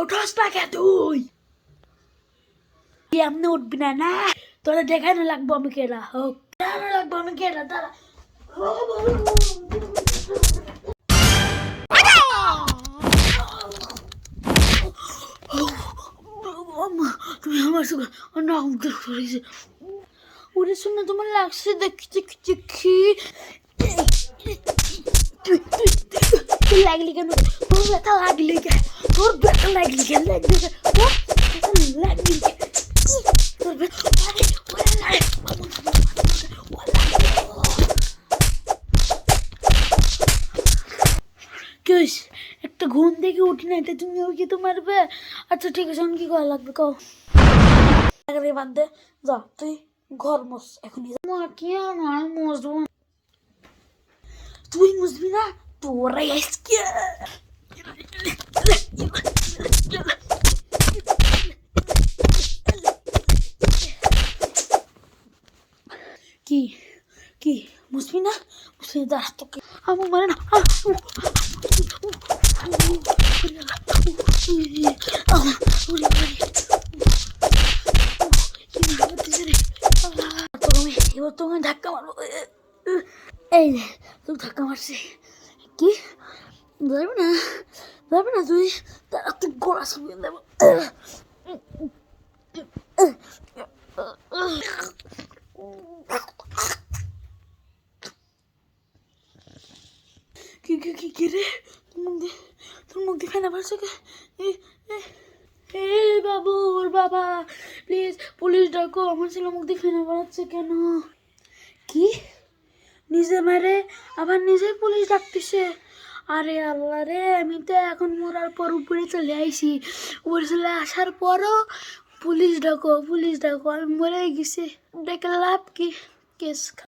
উঠোস না কে তুই? এমনি উঠবি না না, তোরা দেখানো লাগবো আমি কেডা, হোক দেখানো লাগবো আমি কেডা, তারা তুমি আমার সঙ্গে নাম করেছে। ওরে শুনে তোমার লাগছে দেখি দেখি দেখি তুই লাগলি কেন? তোর ব্যথা লাগলি কেন? তোর ব্যথা লাগলি কেন? লাগলি কেন? লাগলি তোর একটা ঘুম থেকে উঠি না, এটা তুমি ওই কি তোমার? আচ্ছা ঠিক আছে, কি করা লাগবে কও? বাদ দে, যা তুই ঘর মোস এখনই। কি আর মসবো? তুই মুসবি না, তোরাই আজকে কি কি মুসবি না? মুসবি দাঁড়া তোকে আমার মানে না। এবার তোমাকে ধাক্কা মারবো। এই যে তুমি ধাক্কা মারছি, কি ধরবে না? ধরবে না তুই? তারা তুই গোড়া শুকিয়ে দেবো। কি কি কি কি রে? তোর মুখ দিয়ে ফেনা পারছে কে? বাবুর বাবা, প্লিজ পুলিশ ডাকো, আমার ছেলে মুখ দিয়ে ফেনা বাড়াচ্ছে কেন? কি নিজে মারে আবার নিজে পুলিশ ডাকতেছে? আরে আল্লাহ রে, আমি তো এখন মরার পর উপরে চলে আইছি, উপরে চলে আসার পরও পুলিশ ডাকো পুলিশ ডাকো, আমি মরে গেছি, ডেকে লাভ কি? কেস